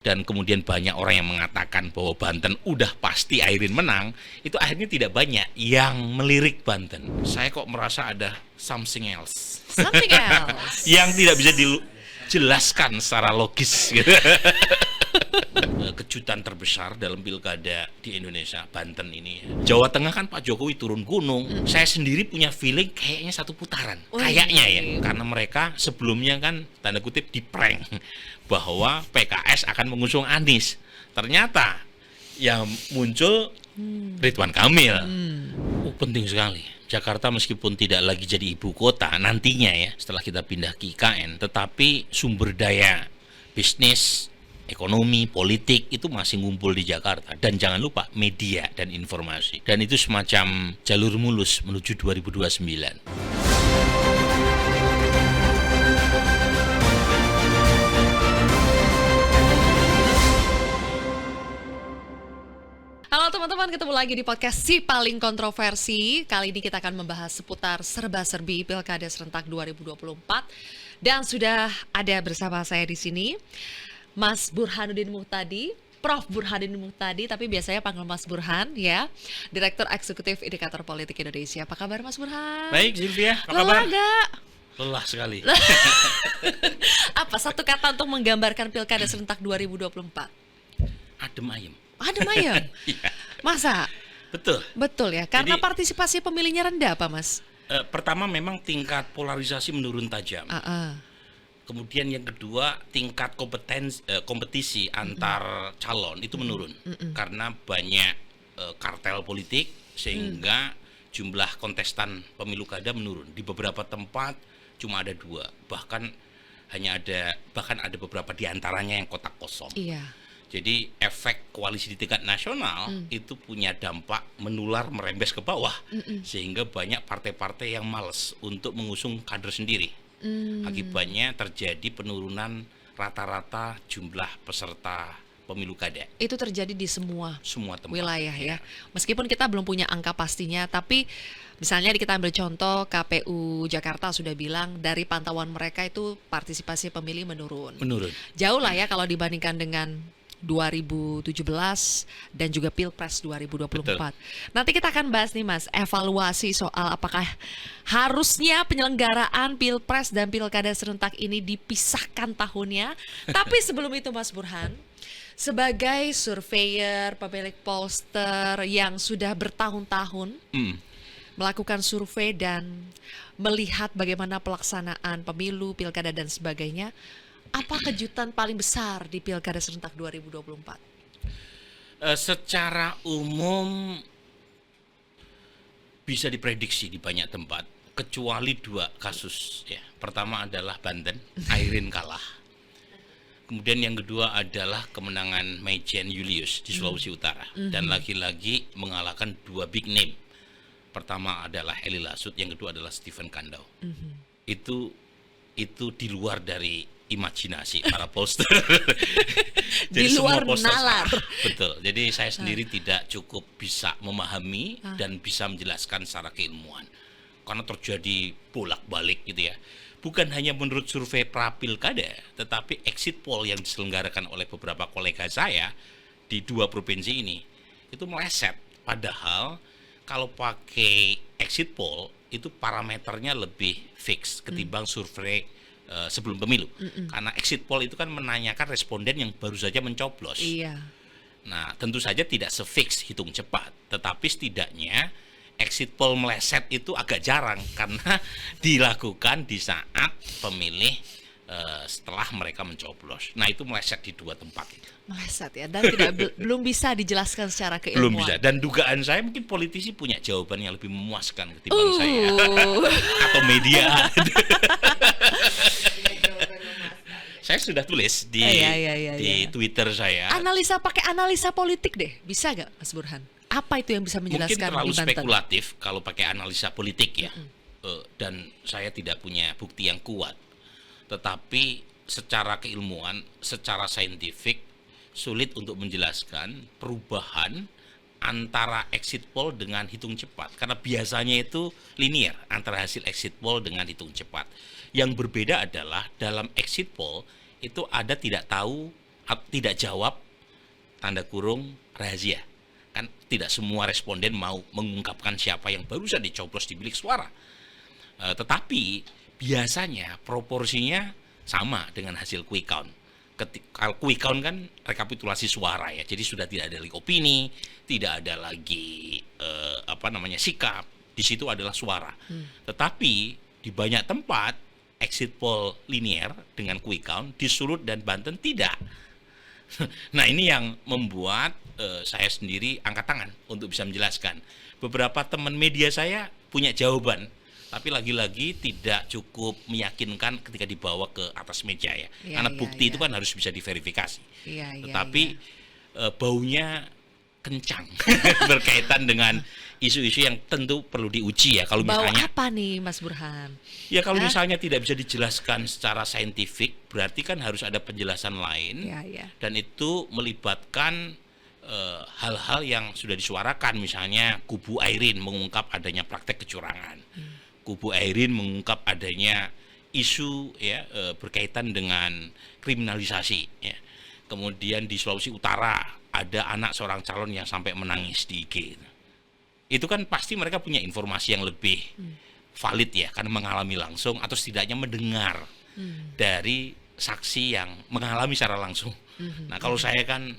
dan kemudian banyak orang yang mengatakan bahwa Banten udah pasti Airin menang, itu akhirnya tidak banyak yang melirik Banten. Saya kok merasa ada something else. Something else. Yang tidak bisa dijelaskan secara logis gitu. Kejutan terbesar dalam pilkada di Indonesia, Banten ini. Jawa Tengah kan Pak Jokowi turun gunung. Saya sendiri punya feeling kayaknya satu putaran. Kayaknya ya. Karena mereka sebelumnya kan tanda kutip diprank bahwa PKS akan mengusung Anies. Ternyata yang muncul Ridwan Kamil. Penting sekali. Jakarta meskipun tidak lagi jadi ibu kota nantinya ya, setelah kita pindah ke IKN, tetapi sumber daya bisnis, ekonomi, politik itu masih ngumpul di Jakarta. Dan jangan lupa media dan informasi. Dan itu semacam jalur mulus menuju 2029. Halo teman-teman, ketemu lagi di podcast Si Paling Kontroversi. Kali ini kita akan membahas seputar serba-serbi Pilkada Serentak 2024. Dan sudah ada bersama saya di sini Mas Burhanuddin Muhtadi, Prof. Burhanuddin Muhtadi, tapi biasanya panggil Mas Burhan ya, Direktur Eksekutif Indikator Politik Indonesia. Apa kabar Mas Burhan? Baik Sylvia, apa Lelah kabar? gak? Lelah sekali. Apa satu kata untuk menggambarkan Pilkada Serentak 2024? Adem ayem. Adem ayem? Iya. Masa? Betul. Betul ya, karena Jadi, partisipasi pemilihnya rendah apa Mas? Pertama memang tingkat polarisasi menurun tajam. Kemudian yang kedua tingkat kompetisi antar calon itu menurun karena banyak kartel politik sehingga jumlah kontestan pemilu kada menurun. Di beberapa tempat cuma ada 2, bahkan ada beberapa diantaranya yang kotak kosong. Iya. Jadi efek koalisi di tingkat nasional itu punya dampak menular merembes ke bawah sehingga banyak partai-partai yang malas untuk mengusung kader sendiri. Akibatnya terjadi penurunan rata-rata jumlah peserta pemilu kada. Itu terjadi di semua tempat, wilayah ya. Meskipun kita belum punya angka pastinya, tapi misalnya kita ambil contoh KPU Jakarta sudah bilang dari pantauan mereka itu partisipasi pemilih menurun. Jauh lah ya kalau dibandingkan dengan 2017 dan juga Pilpres 2024. Betul. Nanti kita akan bahas nih Mas, evaluasi soal apakah harusnya penyelenggaraan Pilpres dan Pilkada Serentak ini dipisahkan tahunnya. Tapi sebelum itu Mas Burhan, sebagai surveyor, pemilik pollster yang sudah bertahun-tahun melakukan survei dan melihat bagaimana pelaksanaan pemilu, pilkada dan sebagainya, apa kejutan paling besar di Pilkada Serentak 2024? Secara umum bisa diprediksi di banyak tempat, kecuali 2 kasus ya. Pertama adalah Banten, Airin kalah. Kemudian yang kedua adalah kemenangan Maijen Julius di Sulawesi Utara. Dan lagi-lagi mengalahkan 2 big name. Pertama adalah Eli Lasut, yang kedua adalah Stephen Kandau. Itu di luar dari imajinasi para pollster. Di luar nalar. Betul. Jadi saya sendiri tidak cukup bisa memahami dan bisa menjelaskan secara keilmuan. Karena terjadi bolak-balik gitu ya. Bukan hanya menurut survei pra-pilkada, tetapi exit poll yang diselenggarakan oleh beberapa kolega saya di 2 provinsi ini itu meleset. Padahal kalau pakai exit poll itu parameternya lebih fix ketimbang survei sebelum pemilu. Karena exit poll itu kan menanyakan responden yang baru saja mencoblos. Iya. Nah, tentu saja tidak se-fix hitung cepat, tetapi setidaknya exit poll meleset itu agak jarang karena dilakukan di saat pemilih setelah mereka mencoblos. Nah, itu meleset di 2 tempat itu. Meleset ya, dan belum bisa dijelaskan secara keilmuan. Belum bisa. Dan dugaan saya mungkin politisi punya jawaban yang lebih memuaskan ketimbang saya atau media. Saya sudah tulis di Twitter saya. Pakai analisa politik deh, bisa gak Mas Burhan? Apa itu yang bisa menjelaskan? Mungkin terlalu spekulatif kalau pakai analisa politik ya. Dan saya tidak punya bukti yang kuat. Tetapi secara keilmuan, secara saintifik sulit untuk menjelaskan perubahan antara exit poll dengan hitung cepat, karena biasanya itu linear antara hasil exit poll dengan hitung cepat. Yang berbeda adalah dalam exit poll itu ada tidak tahu, tidak jawab tanda kurung rahasia. Kan tidak semua responden mau mengungkapkan siapa yang barusan dicoblos di bilik suara. Tetapi biasanya proporsinya sama dengan hasil quick count. Kalau quick count kan rekapitulasi suara ya, jadi sudah tidak ada lagi opini, tidak ada lagi sikap. Di situ adalah suara. Tetapi di banyak tempat exit poll linear dengan quick count di Sulut dan Banten tidak. Nah ini yang membuat saya sendiri angkat tangan untuk bisa menjelaskan. Beberapa teman media saya punya jawaban, tapi lagi-lagi tidak cukup meyakinkan ketika dibawa ke atas meja ya. Karena bukti itu kan harus bisa diverifikasi. Tetapi baunya kencang berkaitan dengan isu-isu yang tentu perlu diuji ya. Kalau misalnya bau apa nih Mas Burhan? Ya kalau misalnya tidak bisa dijelaskan secara saintifik, berarti kan harus ada penjelasan lain. Dan itu melibatkan hal-hal yang sudah disuarakan, misalnya kubu Airin mengungkap adanya praktek kecurangan, kubu Airin mengungkap adanya isu ya berkaitan dengan kriminalisasi ya. Kemudian di Sulawesi Utara ada anak seorang calon yang sampai menangis di IG. Itu kan pasti mereka punya informasi yang lebih valid ya, karena mengalami langsung atau setidaknya mendengar dari saksi yang mengalami secara langsung. Nah kalau saya kan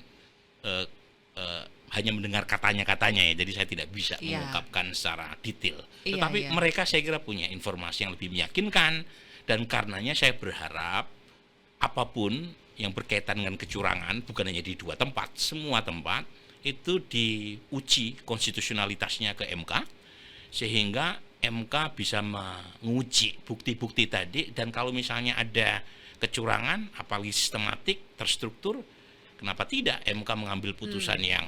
hanya mendengar katanya ya, jadi saya tidak bisa mengungkapkan secara detail. Tetapi mereka saya kira punya informasi yang lebih meyakinkan, dan karenanya saya berharap apapun yang berkaitan dengan kecurangan, bukan hanya di 2 tempat, semua tempat itu diuji konstitusionalitasnya ke MK, sehingga MK bisa menguji bukti-bukti tadi, dan kalau misalnya ada kecurangan apalagi sistematik, terstruktur, kenapa tidak MK mengambil putusan yang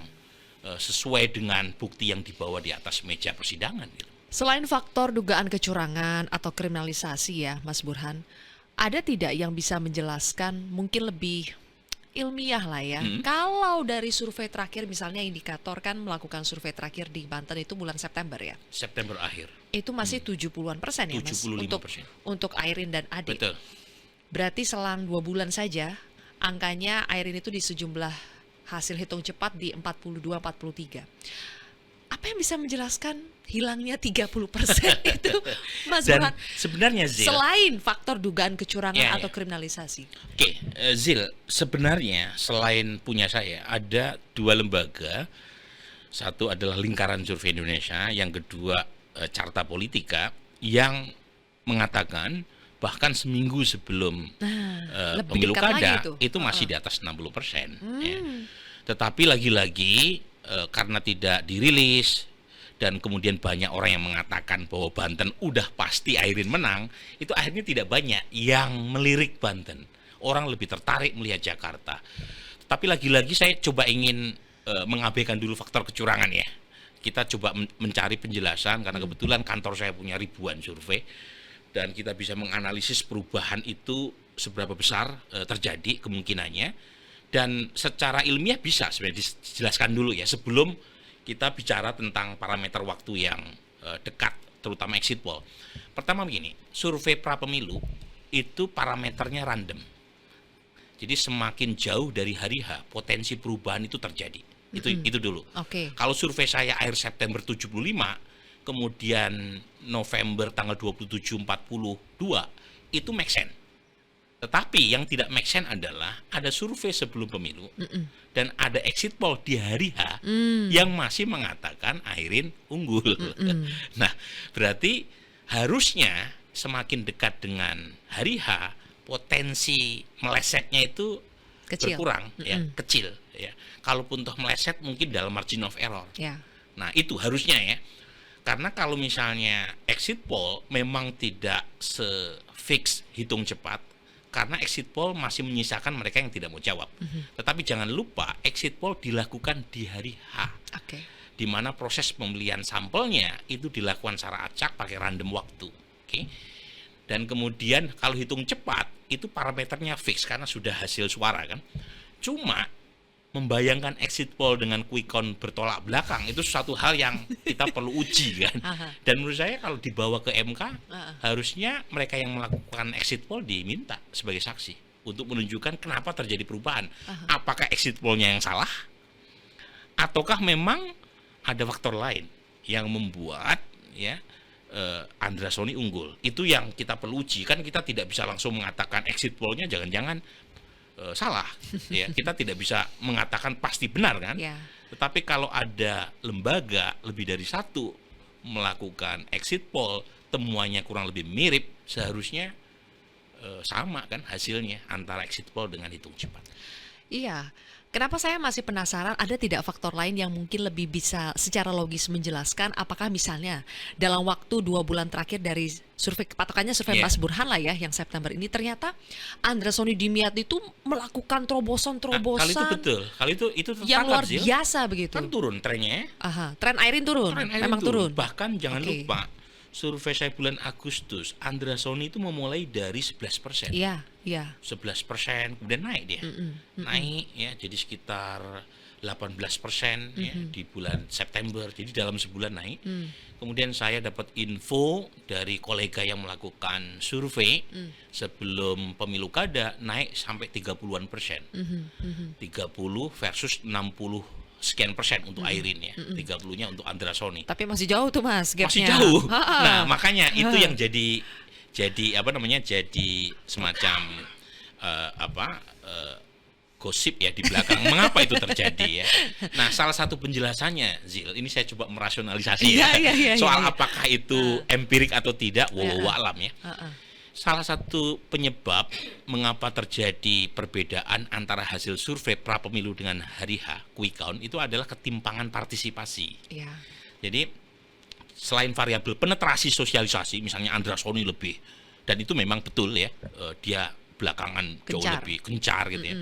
sesuai dengan bukti yang dibawa di atas meja persidangan gitu. Selain faktor dugaan kecurangan atau kriminalisasi ya Mas Burhan, ada tidak yang bisa menjelaskan mungkin lebih ilmiah lah ya, kalau dari survei terakhir misalnya indikator kan melakukan survei terakhir di Banten itu bulan September ya? September akhir. Itu masih 70-an% ya Mas? 75%. Untuk Airin dan Ade. Betul. Berarti selang 2 bulan saja angkanya Airin itu di sejumlah hasil hitung cepat di 42-43. Apa yang bisa menjelaskan hilangnya 30% itu, Mas Burhan? Sebenarnya Zil, selain faktor dugaan kecurangan atau kriminalisasi. Oke, Zil, sebenarnya selain punya saya ada 2 lembaga. Satu adalah Lingkaran Survei Indonesia, yang kedua Carta Politika, yang mengatakan bahkan seminggu sebelum pemilu kada itu masih di atas 60%. Ya. Tetapi lagi-lagi karena tidak dirilis dan kemudian banyak orang yang mengatakan bahwa Banten udah pasti Airin menang, itu akhirnya tidak banyak yang melirik Banten. Orang lebih tertarik melihat Jakarta. Tapi lagi-lagi saya coba ingin mengabaikan dulu faktor kecurangan ya. Kita coba mencari penjelasan, karena kebetulan kantor saya punya ribuan survei, dan kita bisa menganalisis perubahan itu seberapa besar terjadi kemungkinannya. Dan secara ilmiah bisa sebenarnya dijelaskan dulu ya, sebelum kita bicara tentang parameter waktu yang dekat, terutama exit poll. Pertama begini, survei pra-pemilu itu parameternya random. Jadi semakin jauh dari hari H, potensi perubahan itu terjadi. Itu dulu. Kalau survei saya akhir September 75, kemudian November tanggal 27 42, itu make sense. Tetapi yang tidak make sense adalah ada survei sebelum pemilu dan ada exit poll di hari H yang masih mengatakan Airin unggul. Nah, berarti harusnya semakin dekat dengan hari H, potensi melesetnya itu berkurang, ya, kecil. Ya. Kalaupun toh meleset mungkin dalam margin of error. Nah, itu harusnya ya. Karena kalau misalnya exit poll memang tidak se-fix hitung cepat, karena exit poll masih menyisakan mereka yang tidak mau jawab. Tetapi jangan lupa exit poll dilakukan di hari H, di mana proses pembelian sampelnya itu dilakukan secara acak pakai random waktu. Dan kemudian kalau hitung cepat itu parameternya fix karena sudah hasil suara kan. Cuma membayangkan exit poll dengan quick count bertolak belakang itu suatu hal yang kita perlu uji kan. Dan menurut saya kalau dibawa ke MK harusnya mereka yang melakukan exit poll diminta sebagai saksi. untuk menunjukkan kenapa terjadi perubahan. Apakah exit poll-nya yang salah? Ataukah memang ada faktor lain yang membuat ya Andra Soni unggul? Itu yang kita perlu uji. Kan kita tidak bisa langsung mengatakan exit poll-nya jangan-jangan salah. Ya, kita tidak bisa mengatakan pasti benar kan? Yeah. Tetapi kalau ada lembaga lebih dari satu melakukan exit poll, temuannya kurang lebih mirip, seharusnya sama kan hasilnya antara exit poll dengan hitung cepat. Iya. Kenapa saya masih penasaran, ada tidak faktor lain yang mungkin lebih bisa secara logis menjelaskan apakah misalnya dalam waktu 2 bulan terakhir dari survei, patokannya survei Mas Burhan lah ya, yang September ini, ternyata Andra Soni Dimyati itu melakukan terobosan-terobosan. Kali itu betul, kali itu yang luar biasa begitu. Kan turun trennya. Tren Airin turun, memang turun. Bahkan jangan lupa, survei saya bulan Agustus, Andra Soni itu memulai dari 11%. Iya. 11%, kemudian naik dia. Naik ya, jadi sekitar 18% ya, di bulan September. Jadi dalam sebulan naik. Kemudian saya dapat info dari kolega yang melakukan survei sebelum pemilu kada, naik sampai 30-an persen. 30 versus 60 sekian persen untuk Airin ya, 30-nya untuk Andra Soni. Tapi masih jauh tuh Mas gapnya. Masih jauh. Nah makanya itu yang jadi semacam gosip ya di belakang. Mengapa itu terjadi ya? Nah salah satu penjelasannya, Zil, ini saya coba merasionalisasi soal apakah itu empirik atau tidak, wallahu a'lam ya. Salah satu penyebab mengapa terjadi perbedaan antara hasil survei pra pemilu dengan hari H, quick count, itu adalah ketimpangan partisipasi. Jadi selain variabel penetrasi sosialisasi, misalnya Andra Soni lebih, dan itu memang betul ya, dia belakangan jauh lebih gencar gitu ya.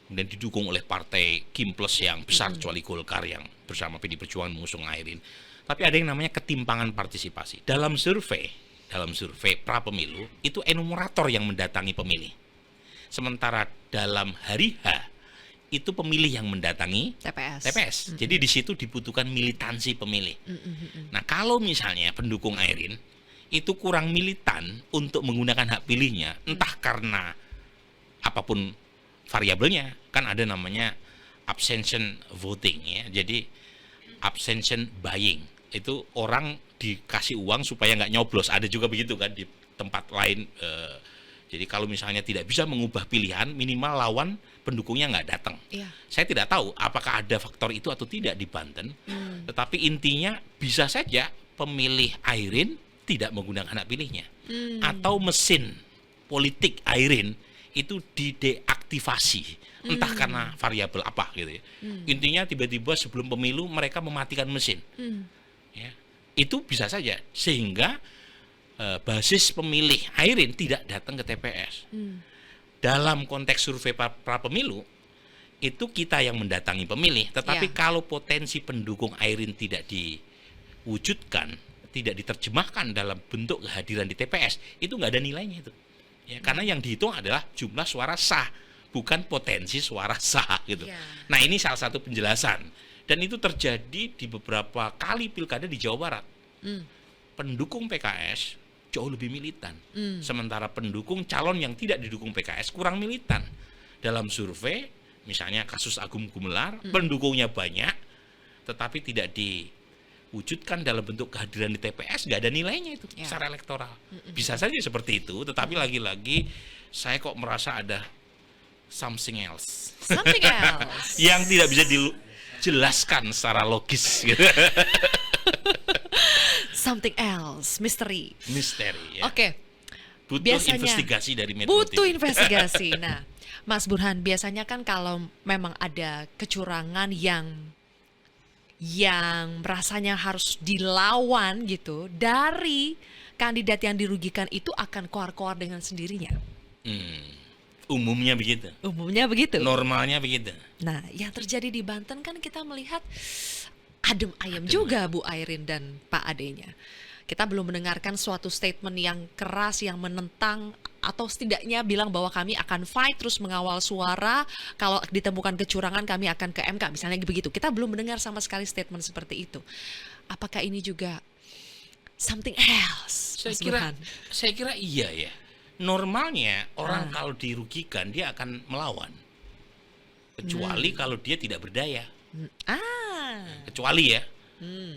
Kemudian didukung oleh partai Kim Plus yang besar, kecuali Golkar yang bersama PD Perjuangan mengusung Airin. Tapi ada yang namanya ketimpangan partisipasi. Dalam survei pra pemilu itu enumerator yang mendatangi pemilih. Sementara dalam hari H itu pemilih yang mendatangi TPS. Jadi di situ dibutuhkan militansi pemilih. Nah, kalau misalnya pendukung Airin itu kurang militan untuk menggunakan hak pilihnya, entah karena apapun variabelnya, kan ada namanya abstention voting ya. Jadi abstention buying, itu orang dikasih uang supaya nggak nyoblos. Ada juga begitu kan di tempat lain. Jadi kalau misalnya tidak bisa mengubah pilihan, minimal lawan pendukungnya nggak datang. Saya tidak tahu apakah ada faktor itu atau tidak di Banten. Tetapi intinya bisa saja pemilih Airin tidak menggunakan hak pilihnya, atau mesin politik Airin itu dideaktivasi, entah karena variabel apa gitu ya. Intinya tiba-tiba sebelum pemilu mereka mematikan mesin. Ya, itu bisa saja sehingga basis pemilih Airin tidak datang ke TPS. Dalam konteks survei pra pemilu itu kita yang mendatangi pemilih, tetapi kalau potensi pendukung Airin tidak diwujudkan, tidak diterjemahkan dalam bentuk kehadiran di TPS, itu nggak ada nilainya itu. Ya, karena yang dihitung adalah jumlah suara sah, bukan potensi suara sah gitu. Nah ini salah satu penjelasan, dan itu terjadi di beberapa kali pilkada di Jawa Barat. Pendukung PKS jauh lebih militan, sementara pendukung calon yang tidak didukung PKS kurang militan. Dalam survei, misalnya kasus Agung Gumelar, pendukungnya banyak, tetapi tidak diwujudkan dalam bentuk kehadiran di TPS, nggak ada nilainya itu secara elektoral. Bisa saja seperti itu, tetapi lagi-lagi saya kok merasa ada something else yang tidak bisa dijelaskan secara logis gitu. Something else, misteri ya. Oke. Butuh investigasi dari Metro Butuh TV. investigasi. Nah, Mas Burhan, biasanya kan kalau memang ada kecurangan yang rasanya harus dilawan gitu, dari kandidat yang dirugikan itu akan koar-koar dengan sendirinya. Umumnya begitu. Normalnya begitu. Nah, yang terjadi di Banten kan kita melihat adem ayem juga Bu Airin dan Pak Ade-nya. Kita belum mendengarkan suatu statement yang keras yang menentang atau setidaknya bilang bahwa kami akan fight terus mengawal suara, kalau ditemukan kecurangan kami akan ke MK, misalnya begitu. Kita belum mendengar sama sekali statement seperti itu. Apakah ini juga something else? Saya kira iya ya. Normalnya orang kalau dirugikan dia akan melawan, kecuali kalau dia tidak berdaya. Kecuali ya.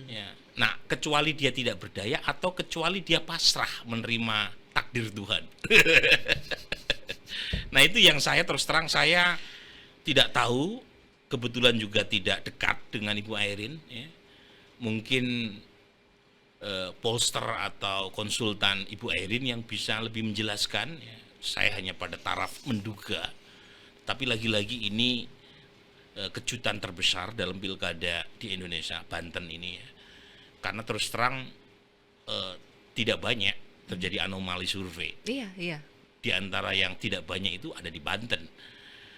Ya. Nah, kecuali dia tidak berdaya atau kecuali dia pasrah menerima takdir Tuhan. Nah, itu yang saya terus terang saya tidak tahu, kebetulan juga tidak dekat dengan Ibu Airin ya. Mungkin pollster atau konsultan Ibu Airin yang bisa lebih menjelaskan ya. Saya hanya pada taraf menduga. Tapi lagi-lagi ini kejutan terbesar dalam pilkada di Indonesia, Banten ini ya. Karena terus terang tidak banyak terjadi anomali survei. Iya. Di antara yang tidak banyak itu ada di Banten.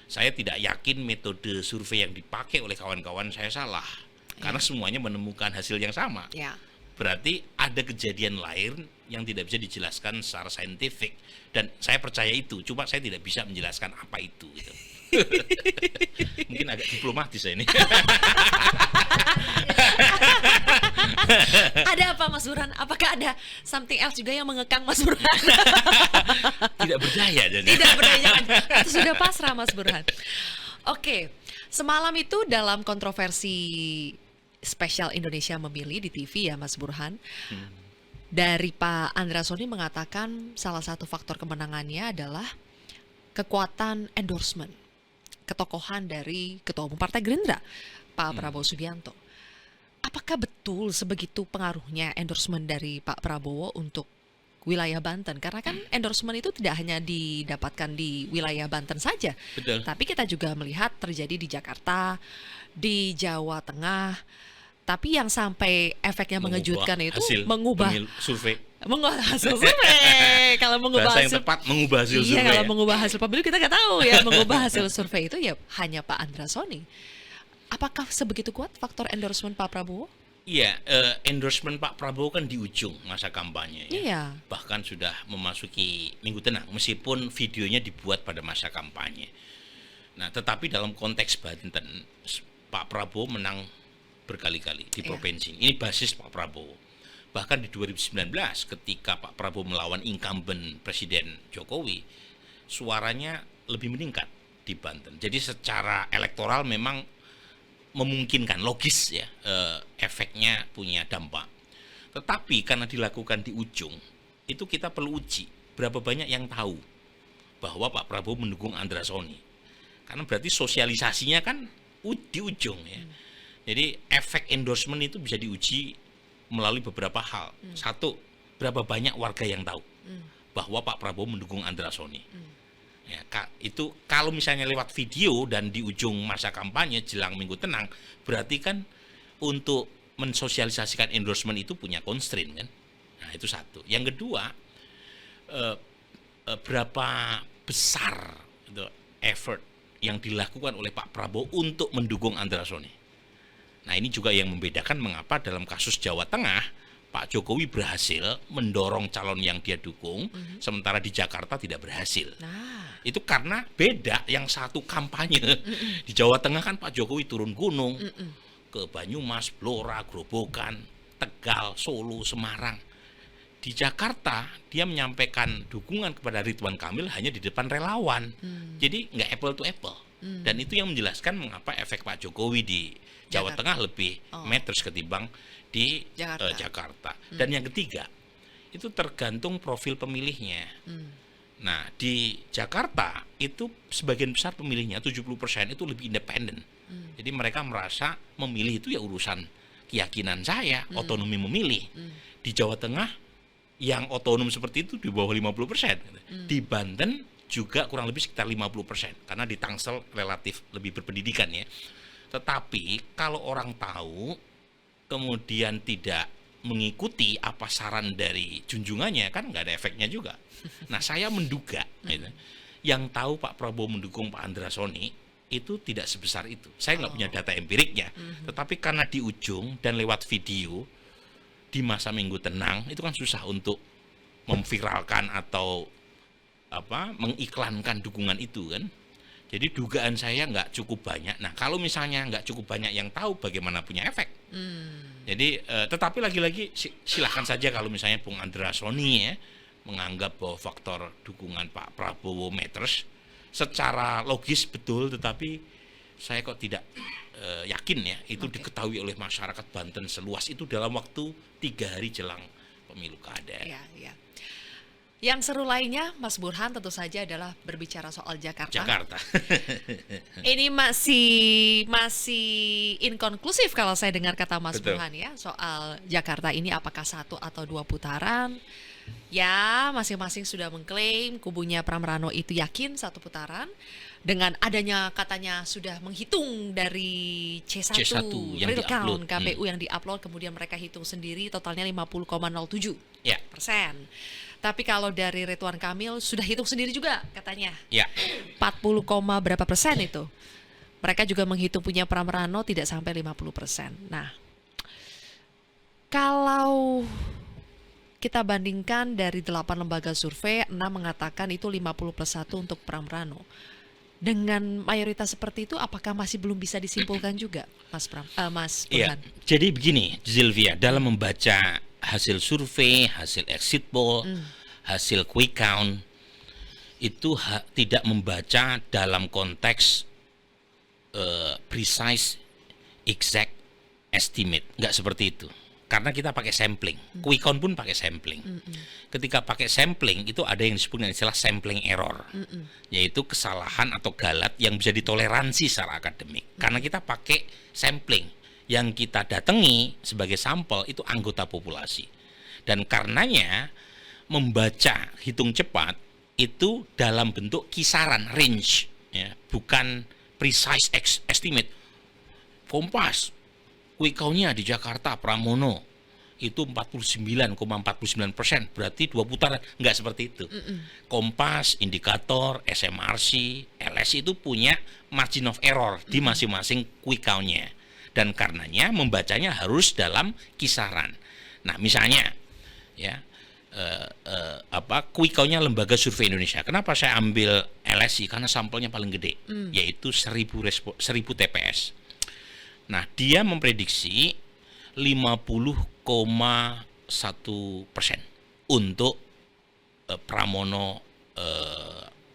Saya tidak yakin metode survei yang dipakai oleh kawan-kawan saya salah. Karena semuanya menemukan hasil yang sama. Berarti ada kejadian lain yang tidak bisa dijelaskan secara saintifik. Dan saya percaya itu, cuma saya tidak bisa menjelaskan apa itu gitu. Mungkin agak diplomatis saya ini. Ada apa Mas Burhan? Apakah ada something else juga yang mengekang Mas Burhan? Tidak berdaya jadi. Tidak berdaya, atau sudah pasrah Mas Burhan? Oke, semalam itu dalam kontroversi spesial Indonesia Memilih di TV ya Mas Burhan, dari Pak Andra Soni mengatakan salah satu faktor kemenangannya adalah kekuatan endorsement, ketokohan dari Ketua Umum Partai Gerindra, Pak Prabowo Subianto. Apakah betul sebegitu pengaruhnya endorsement dari Pak Prabowo untuk wilayah Banten? Karena kan endorsement itu tidak hanya didapatkan di wilayah Banten saja. Betul. Tapi kita juga melihat terjadi di Jakarta, di Jawa Tengah. Tapi yang sampai efeknya mengejutkan itu mengubah survei. Hasil survei. Kalau mengubah bahasa yang tepat mengubah hasil survei. Kalau mengubah hasil pemilu kita nggak tahu ya. Mengubah hasil survei itu ya hanya Pak Andra Soni. Apakah sebegitu kuat faktor endorsement Pak Prabowo? Iya, endorsement Pak Prabowo kan di ujung masa kampanye ya. Iya. Bahkan sudah memasuki Minggu Tenang meskipun videonya dibuat pada masa kampanye. Nah, tetapi dalam konteks Banten Pak Prabowo menang berkali-kali di provinsi. Ini basis Pak Prabowo. Bahkan di 2019 ketika Pak Prabowo melawan incumbent Presiden Jokowi, suaranya lebih meningkat di Banten. Jadi secara elektoral memang memungkinkan, logis ya, efeknya punya dampak. Tetapi karena dilakukan di ujung, itu kita perlu uji berapa banyak yang tahu bahwa Pak Prabowo mendukung Andra Soni. Karena berarti sosialisasinya kan di ujung ya. Jadi efek endorsement itu bisa diuji melalui beberapa hal. Satu, berapa banyak warga yang tahu bahwa Pak Prabowo mendukung Andra Soni. Ya, itu kalau misalnya lewat video dan di ujung masa kampanye jelang Minggu Tenang, berarti kan untuk mensosialisasikan endorsement itu punya constraint kan. Nah, itu satu. Yang kedua, berapa besar itu effort yang dilakukan oleh Pak Prabowo untuk mendukung Andra Soni. Nah, ini juga yang membedakan mengapa dalam kasus Jawa Tengah Pak Jokowi berhasil mendorong calon yang dia dukung, sementara di Jakarta tidak berhasil. Itu karena beda, yang satu kampanye. Di Jawa Tengah kan Pak Jokowi turun gunung, ke Banyumas, Blora, Grobogan, Tegal, Solo, Semarang. Di Jakarta dia menyampaikan dukungan kepada Ridwan Kamil hanya di depan relawan. Jadi nggak apple to apple. Dan itu yang menjelaskan mengapa efek Pak Jokowi di Jawa Tengah lebih matters ketimbang di Jakarta. Dan yang ketiga, itu tergantung profil pemilihnya. Nah, di Jakarta itu sebagian besar pemilihnya 70% itu lebih independen. Jadi mereka merasa memilih itu ya urusan keyakinan saya, otonomi memilih. Di Jawa Tengah yang otonom seperti itu di bawah 50%. Di Banten juga kurang lebih sekitar 50%, karena di Tangsel relatif lebih berpendidikan ya. Tetapi kalau orang tahu kemudian tidak mengikuti apa saran dari junjungannya, kan nggak ada efeknya juga. Nah, saya menduga gitu, yang tahu Pak Prabowo mendukung Pak Andra Soni itu tidak sebesar itu. Saya nggak punya data empiriknya, tetapi karena di ujung dan lewat video di masa Minggu Tenang itu kan susah untuk memviralkan atau mengiklankan dukungan itu kan. Jadi dugaan saya nggak cukup banyak. Nah, kalau misalnya nggak cukup banyak yang tahu, bagaimana punya efek? Jadi, tetapi lagi-lagi silahkan saja kalau misalnya Bung Andra Soni ya menganggap bahwa faktor dukungan Pak Prabowo matters. Secara logis betul, tetapi saya kok tidak yakin ya itu diketahui oleh masyarakat Banten seluas itu dalam waktu 3 hari jelang pemilu kada. Ya, ya. Yang seru lainnya, Mas Burhan, tentu saja adalah berbicara soal Jakarta. Ini masih inkonklusif kalau saya dengar kata Mas Burhan ya soal Jakarta ini, apakah 1 atau 2 putaran. Ya, masing-masing sudah mengklaim, kubunya Pram Rano itu yakin 1 putaran. Dengan adanya katanya sudah menghitung dari C1 yang real count di-upload. KPU yang diupload, kemudian mereka hitung sendiri totalnya 50,07%. Ya. Tapi kalau dari Ridwan Kamil sudah hitung sendiri juga katanya. Ya. 40, berapa persen itu. Mereka juga menghitung punya Pram Rano tidak sampai 50%. Nah, kalau kita bandingkan dari 8 lembaga survei, 6 mengatakan itu 50+1 untuk Pram Rano. Dengan mayoritas seperti itu, apakah masih belum bisa disimpulkan juga, Mas Burhan? Iya. Jadi begini, Zilvia, dalam membaca hasil survei, hasil exit poll, hasil quick count, itu tidak membaca dalam konteks precise, exact estimate, nggak seperti itu. Karena kita pakai sampling, quick count pun pakai sampling. Ketika pakai sampling itu ada yang disebut dengan istilah sampling error, yaitu kesalahan atau galat yang bisa ditoleransi secara akademik. Karena kita pakai sampling, yang kita datangi sebagai sampel itu anggota populasi. Dan karenanya membaca hitung cepat itu dalam bentuk kisaran, range, ya, bukan precise estimate. Kompas, quick count-nya di Jakarta Pramono itu 49,49%, berarti 2 putaran. Nggak seperti itu. Kompas, Indikator, SMRC, LSI itu punya margin of error di masing-masing quick count-nya. Dan karenanya membacanya harus dalam kisaran. Nah, misalnya ya quick count-nya Lembaga Survei Indonesia. Kenapa saya ambil LSI? Karena sampelnya paling gede, yaitu 1000 TPS. Nah, dia memprediksi 50,1% untuk Pramono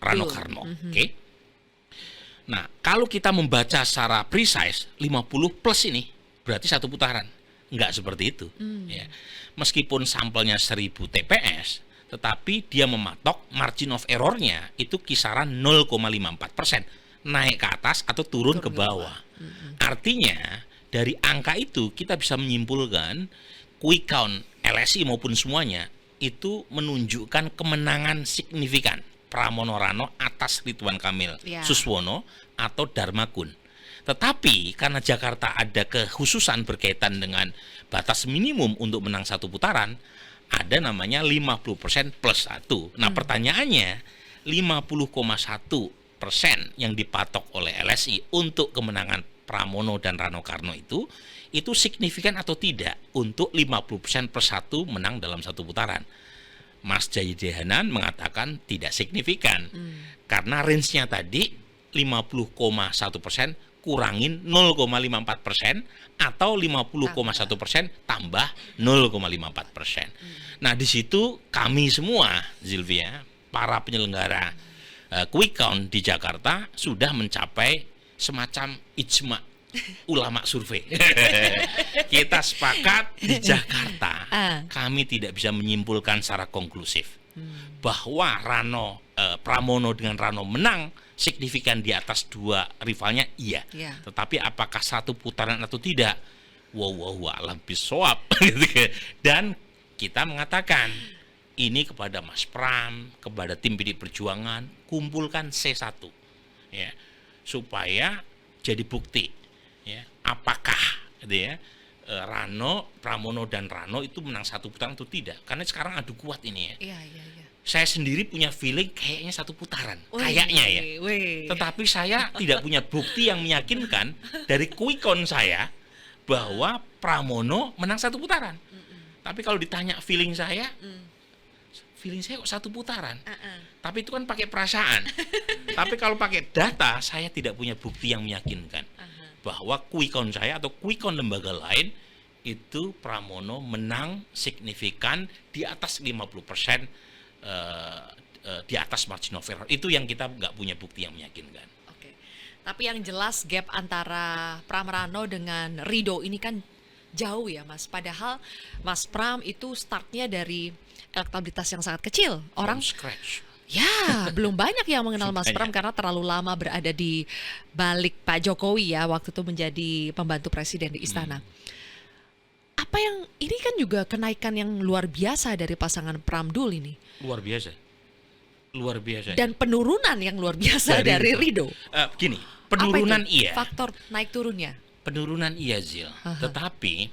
Rano Karno. Oke. Nah, kalau kita membaca secara precise 50 plus ini berarti 1 putaran. Enggak seperti itu. Ya. Meskipun sampelnya 1000 TPS, tetapi dia mematok margin of error-nya itu kisaran 0,54%, naik ke atas atau turun ke bawah. Artinya dari angka itu kita bisa menyimpulkan quick count LSI maupun semuanya itu menunjukkan kemenangan signifikan Pramono Rano atas Ridwan Kamil Suswono atau Darmakun. Tetapi karena Jakarta ada kekhususan berkaitan dengan batas minimum untuk menang 1 putaran, ada namanya 50% plus 1. Nah, pertanyaannya 50,1% yang dipatok oleh LSI untuk kemenangan Pramono dan Rano Karno itu signifikan atau tidak untuk 50% plus 1 menang dalam 1 putaran. Mas Jaydehanan mengatakan tidak signifikan karena range-nya tadi 50,1% kurangin 0,54% atau 50,1% tambah 0,54%. Nah, di situ kami semua, Zilvia, para penyelenggara quick count di Jakarta sudah mencapai semacam ijma ulama survei. Kita sepakat di Jakarta kami tidak bisa menyimpulkan secara konklusif bahwa Pramono dengan Rano menang signifikan di atas 2 rivalnya, iya. Tetapi apakah 1 putaran atau tidak? Wallahu a'lam bishawab. Dan kita mengatakan ini kepada Mas Pram, kepada tim PD Perjuangan, kumpulkan C1 ya, supaya jadi bukti ya, apakah gitu ya, Pramono dan Rano itu menang 1 putaran atau tidak. Karena sekarang adu kuat ini ya. Saya sendiri punya feeling kayaknya 1 putaran, kayaknya ya. Tetapi saya tidak punya bukti yang meyakinkan dari quick count saya bahwa Pramono menang 1 putaran. Tapi kalau ditanya feeling saya kok 1 putaran. Tapi itu kan pakai perasaan. Tapi kalau pakai data, saya tidak punya bukti yang meyakinkan bahwa quick count saya atau quick count lembaga lain itu Pramono menang signifikan di atas 50% di atas margin of error. Itu yang kita nggak punya bukti yang meyakinkan. Oke. Tapi yang jelas gap antara Pram Rano dengan Ridho ini kan jauh ya Mas. Padahal Mas Pram itu startnya dari elektabilitas yang sangat kecil. Orang From scratch. ya belum banyak yang mengenal Mas Banyak. Pram karena terlalu lama berada di balik Pak Jokowi ya waktu itu menjadi pembantu presiden di istana. Apa yang ini kan juga kenaikan yang luar biasa dari pasangan Pram Dul ini Luar biasa. Luar biasa. dan penurunan yang luar biasa dari Ridho. Gini, Apa penurunan itu? iya. Faktor naik turunnya. Penurunan iya, Zil. Aha. Tetapi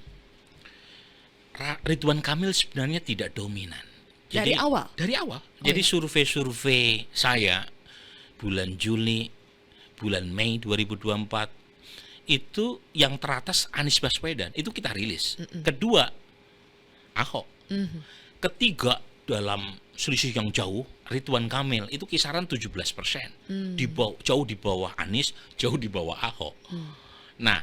Ridwan Kamil sebenarnya tidak dominan. Dari awal? Dari awal. Oh, Jadi iya. survei saya bulan Juli, bulan Mei 2024 itu yang teratas Anies Baswedan. Itu kita rilis. Kedua, Ahok. Mhm. Ketiga, dalam selisih yang jauh, Ridwan Kamil itu kisaran 17%. Jauh di bawah Anies, jauh di bawah Ahok. Nah,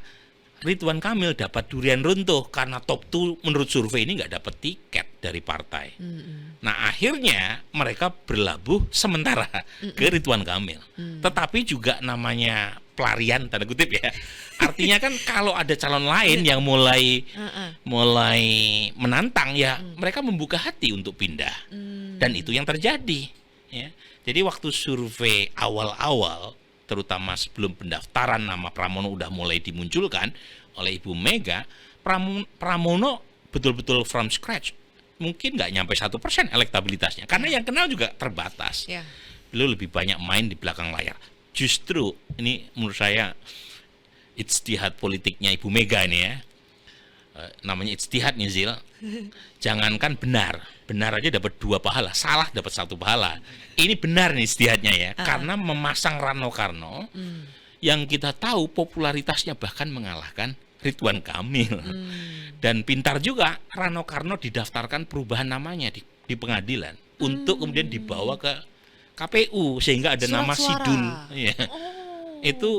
Ridwan Kamil dapat durian runtuh karena top 2 menurut survei ini nggak dapat tiket dari partai. Nah, akhirnya mereka berlabuh sementara ke Ridwan Kamil. Tetapi juga namanya pelarian tanda kutip ya. Artinya kan kalau ada calon lain yang mulai menantang ya, mereka membuka hati untuk pindah. Dan itu yang terjadi ya. Jadi waktu survei awal-awal terutama sebelum pendaftaran nama Pramono udah mulai dimunculkan oleh Ibu Mega, Pramono betul-betul from scratch. Mungkin nggak nyampe 1% elektabilitasnya, karena yang kenal juga terbatas. Ya. Beliau lebih banyak main di belakang layar. Justru ini menurut saya ijtihad politiknya Ibu Mega ini ya. Namanya ijtihad nih Zil. Jangankan benar aja dapat 2 pahala, salah dapat 1 pahala. Ini benar nih ijtihadnya ya, karena memasang Rano Karno yang kita tahu popularitasnya bahkan mengalahkan Ridwan Kamil. Dan pintar juga Rano Karno didaftarkan perubahan namanya di pengadilan untuk kemudian dibawa ke KPU sehingga ada nama Surat-suara. Sidul. Ya. Oh. Itu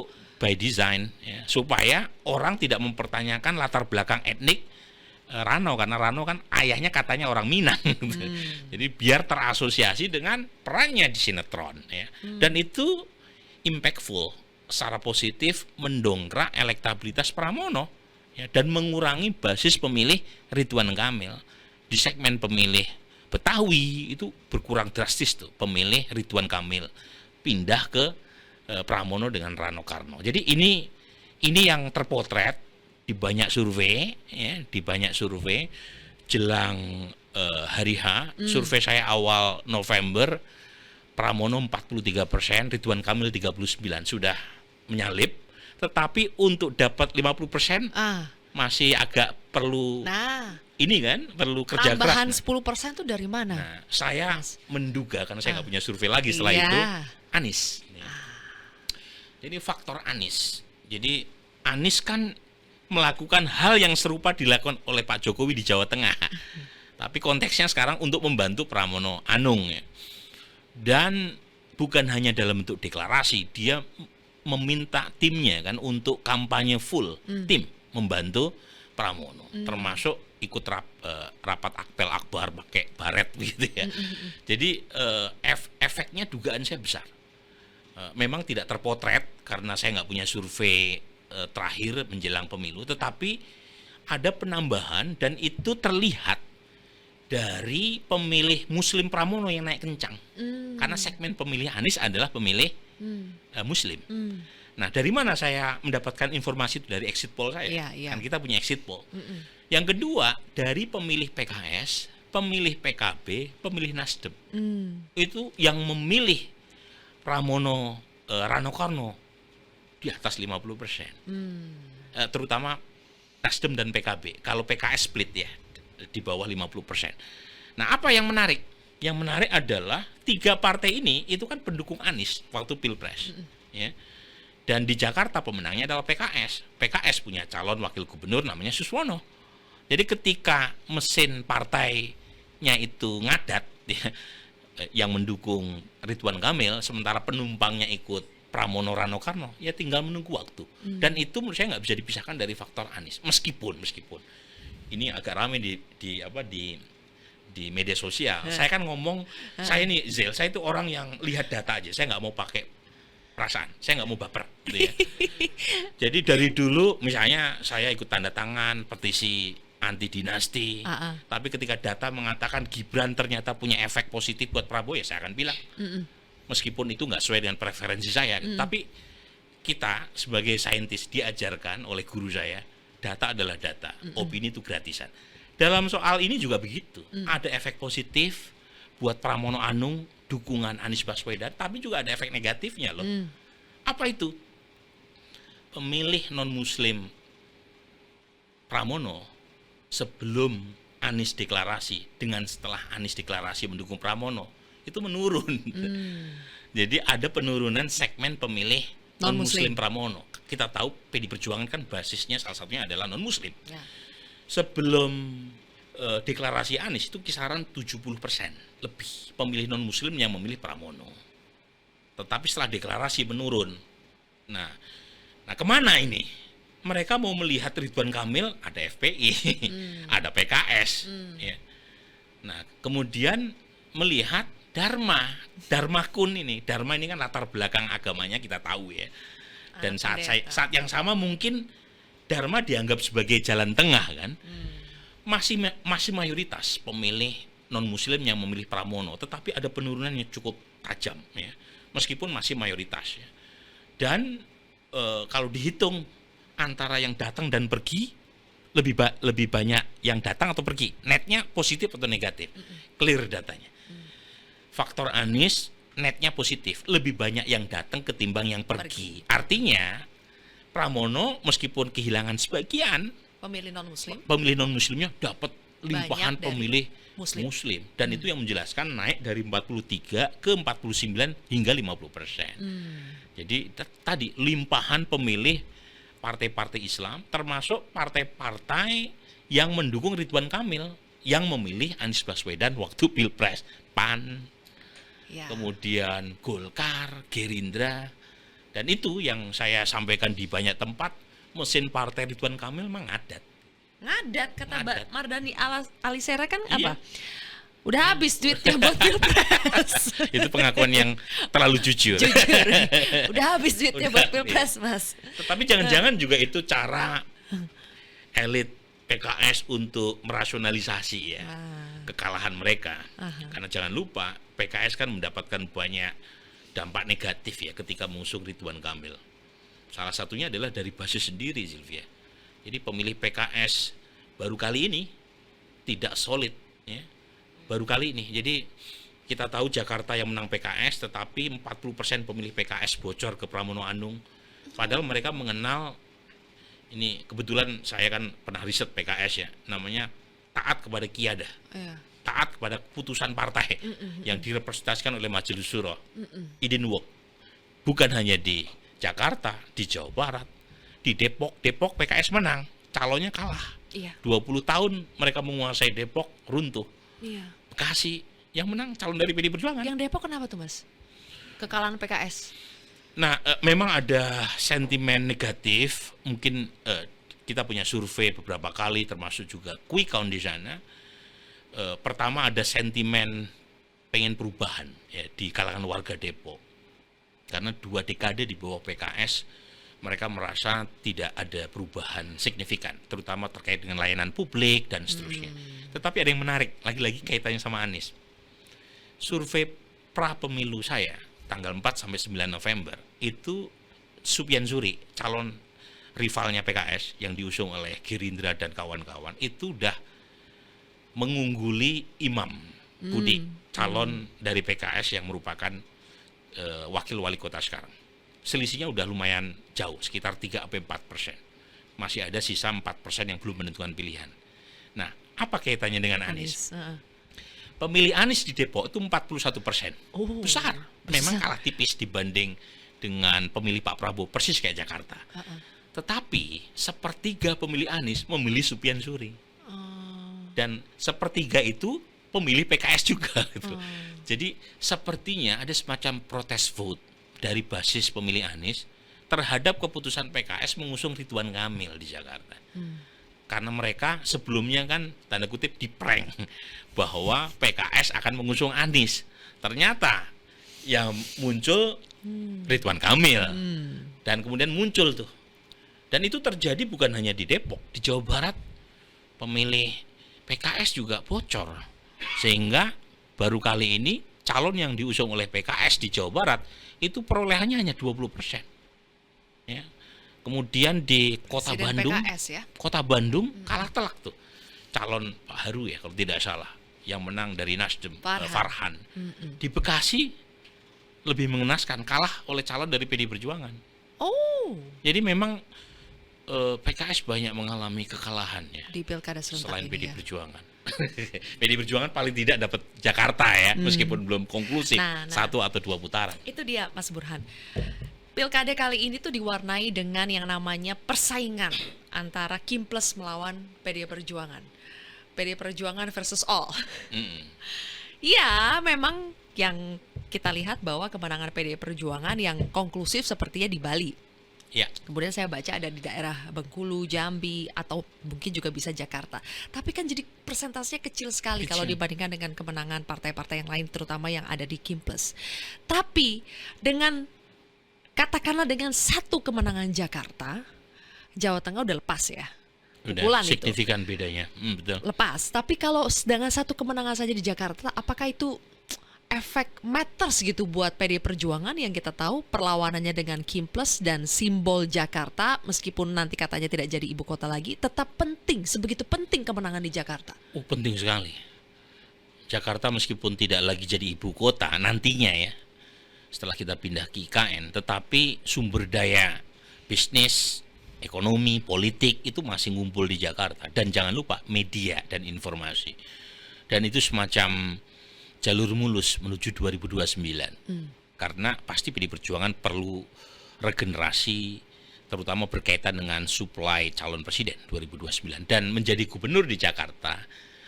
by design ya, supaya orang tidak mempertanyakan latar belakang etnik Rano, karena Rano kan ayahnya katanya orang Minang. Jadi biar terasosiasi dengan perannya di sinetron ya. Dan itu impactful secara positif mendongkrak elektabilitas Pramono ya, dan mengurangi basis pemilih Ridwan Kamil. Di segmen pemilih Betawi itu berkurang drastis tuh pemilih Ridwan Kamil, pindah ke Pramono dengan Rano Karno. Jadi ini yang terpotret di banyak survei ya, di banyak survei jelang hari H. Survei saya awal November, Pramono 43%, Ridwan Kamil 39%, sudah menyalip. Tetapi untuk dapat 50% masih agak perlu ini kan, perlu kerja keras. Tambahan 10% itu dari mana? Nah, saya menduga karena saya nggak punya survei lagi setelah itu, Anies. Jadi faktor Anies. Jadi Anies kan melakukan hal yang serupa dilakukan oleh Pak Jokowi di Jawa Tengah. Tapi konteksnya sekarang untuk membantu Pramono Anung ya. Dan bukan hanya dalam bentuk deklarasi, dia meminta timnya kan untuk kampanye full tim membantu Pramono, termasuk ikut rapat apel akbar pakai baret gitu ya. Jadi efeknya dugaan saya besar. Memang tidak terpotret karena saya nggak punya survei terakhir menjelang pemilu, tetapi ada penambahan dan itu terlihat dari pemilih Muslim Pramono yang naik kencang. Karena segmen pemilih Anies adalah pemilih Muslim. Nah, dari mana saya mendapatkan informasi itu? Dari exit poll saya. Kan kita punya exit poll. Yang kedua, dari pemilih PKS, pemilih PKB, pemilih Nasdem. Itu yang memilih Pramono Rano Karno di atas 50%. Terutama Nasdem dan PKB. Kalau PKS split ya di bawah 50%. Nah, apa yang menarik? Yang menarik adalah 3 partai ini itu kan pendukung Anies waktu Pilpres. Ya. Dan di Jakarta pemenangnya adalah PKS. PKS punya calon wakil gubernur namanya Suswono. Jadi ketika mesin partainya itu ngadat ya, yang mendukung Ridwan Kamil, sementara penumpangnya ikut Pramono Rano Karno, ya tinggal menunggu waktu. Dan itu menurut saya nggak bisa dipisahkan dari faktor Anies. Meskipun ini agak ramai di di media sosial. Saya kan ngomong, saya nih Zel, saya itu orang yang lihat data aja. Saya nggak mau pakai perasaan, saya nggak mau baper, gitu ya. Jadi dari dulu, misalnya saya ikut tanda tangan petisi anti dinasti, tapi ketika data mengatakan Gibran ternyata punya efek positif buat Prabowo, ya saya akan bilang, meskipun itu nggak sesuai dengan preferensi saya, tapi kita sebagai saintis diajarkan oleh guru saya, data adalah data, opini itu gratisan. Dalam soal ini juga begitu. Ada efek positif buat Pramono Anung, dukungan Anies Baswedan, tapi juga ada efek negatifnya loh. Apa itu? Pemilih non-muslim Pramono sebelum Anies deklarasi dengan setelah Anies deklarasi mendukung Pramono itu menurun. Jadi ada penurunan segmen pemilih non-muslim Pramono. Kita tahu PD Perjuangan kan basisnya salah satunya adalah non-muslim. Sebelum deklarasi Anies itu kisaran 70% lebih pemilih non-muslim yang memilih Pramono. Tetapi setelah deklarasi menurun. Nah kemana ini? Mereka mau melihat Ridwan Kamil, ada FPI, ada PKS. Ya. Nah kemudian melihat Dharma Kun ini. Dharma ini kan latar belakang agamanya kita tahu ya. Dan saat yang sama mungkin Dharma dianggap sebagai jalan tengah kan. Masih mayoritas pemilih non-muslim yang memilih Pramono, tetapi ada penurunan yang cukup tajam ya. Meskipun masih mayoritas ya. Dan kalau dihitung antara yang datang dan pergi, lebih banyak yang datang atau pergi. Netnya positif atau negatif? Clear datanya. Faktor Anies netnya positif, lebih banyak yang datang ketimbang yang pergi. Artinya Pramono meskipun kehilangan sebagian pemilih non-muslimnya dapat limpahan pemilih muslim. Dan itu yang menjelaskan naik dari 43 ke 49 hingga 50%. Jadi tadi limpahan pemilih partai-partai Islam, termasuk partai-partai yang mendukung Ridwan Kamil, yang memilih Anies Baswedan waktu Pilpres, PAN, kemudian Golkar, Gerindra. Dan itu yang saya sampaikan di banyak tempat, mesin partai Ridwan Kamil memang ngadat. Kata Mbak Mardhani Alisera kan apa? Udah habis duitnya buat Pilpres. Itu pengakuan yang terlalu jujur. Udah habis duitnya buat Pilpres, Mas. Tetapi jangan-jangan juga itu cara elit PKS untuk merasionalisasi ya kekalahan mereka. Karena jangan lupa PKS kan mendapatkan banyak dampak negatif ya ketika mengusung Ridwan Kamil. Salah satunya adalah dari basis sendiri, Sylvia. Jadi pemilih PKS baru kali ini tidak solid ya. Baru kali ini. Jadi kita tahu Jakarta yang menang PKS, tetapi 40% pemilih PKS bocor ke Pramono Anung. Padahal mereka mengenal, ini kebetulan saya kan pernah riset PKS ya, namanya taat kepada Qiyadah. Taat kepada putusan partai yang direpresentasikan oleh Majelis Syuro. Idin Wok. Bukan hanya di Jakarta, di Jawa Barat, di Depok PKS menang, calonnya kalah. 20 tahun mereka menguasai Depok, runtuh. Bekasi yang menang calon dari PD Perjuangan. Yang Depok kenapa tuh, Mas? Kekalahan PKS. Nah, memang ada sentimen negatif. Mungkin kita punya survei beberapa kali, termasuk juga quick count di sana. Pertama ada sentimen pengen perubahan ya di kalangan warga Depok. Karena 2 dekade di bawah PKS, mereka merasa tidak ada perubahan signifikan, terutama terkait dengan layanan publik dan seterusnya. Tetapi ada yang menarik, lagi-lagi kaitannya sama Anies. Survei pra pemilu saya, tanggal 4 sampai 9 November, itu Sufyan Suri, calon rivalnya PKS yang diusung oleh Gerindra dan kawan-kawan, itu udah mengungguli Imam Budi, calon dari PKS yang merupakan wakil wali kota sekarang. Selisihnya udah lumayan jauh, sekitar 3-4%. Masih ada sisa 4% yang belum menentukan pilihan. Nah, apa kaitannya dengan Anies? Pemilih Anies di Depok itu 41%. Besar. Memang kalah tipis dibanding dengan pemilih Pak Prabowo, persis kayak Jakarta. Tetapi sepertiga pemilih Anies memilih Sufyan Suri. Dan sepertiga itu pemilih PKS juga gitu. Jadi sepertinya ada semacam protes vote dari basis pemilih Anies terhadap keputusan PKS mengusung Ridwan Kamil di Jakarta. karena mereka sebelumnya kan tanda kutip diprank bahwa PKS akan mengusung Anies. Ternyata yang muncul Ridwan Kamil. Dan kemudian muncul tuh. Dan itu terjadi bukan hanya di Depok, di Jawa Barat pemilih PKS juga bocor. Sehingga baru kali ini calon yang diusung oleh PKS di Jawa Barat itu perolehannya hanya 20%. Ya. Kemudian di Kota Presiden Bandung, PKS, ya? Kota Bandung kalah telak tuh. Calon Pak Heru ya kalau tidak salah, yang menang dari Nasdem, Farhan. Di Bekasi lebih mengenaskan, kalah oleh calon dari PD Perjuangan. Oh. Jadi memang PKS banyak mengalami kekalahan ya Di pilkada serentak selain ini, PD ya. Perjuangan. PD Perjuangan paling tidak dapat Jakarta ya, meskipun belum konklusif satu atau dua putaran. Itu dia Mas Burhan. Pilkada kali ini tuh diwarnai dengan yang namanya persaingan antara Kim Plus melawan PD Perjuangan. PD Perjuangan versus all. Ya, memang yang kita lihat bahwa kemenangan PD Perjuangan yang konklusif sepertinya di Bali. Ya. Kemudian saya baca ada di daerah Bengkulu, Jambi, atau mungkin juga bisa Jakarta. Tapi kan jadi persentasenya kecil sekali kalau dibandingkan dengan kemenangan partai-partai yang lain, terutama yang ada di Kim Plus. Tapi dengan katakanlah dengan satu kemenangan Jakarta, Jawa Tengah udah lepas ya. Udah signifikan bedanya. Betul. Lepas. Tapi kalau dengan satu kemenangan saja di Jakarta, apakah itu efek matters gitu buat PD Perjuangan yang kita tahu perlawanannya dengan Kim Plus dan simbol Jakarta, meskipun nanti katanya tidak jadi ibu kota lagi, tetap penting, sebegitu penting kemenangan di Jakarta. Penting sekali. Jakarta meskipun tidak lagi jadi ibu kota nantinya ya, setelah kita pindah ke IKN, tetapi sumber daya bisnis, ekonomi, politik itu masih ngumpul di Jakarta. Dan jangan lupa media dan informasi. Dan itu semacam jalur mulus menuju 2029. Karena pasti PD Perjuangan perlu regenerasi, terutama berkaitan dengan suplai calon presiden 2029. Dan menjadi gubernur di Jakarta,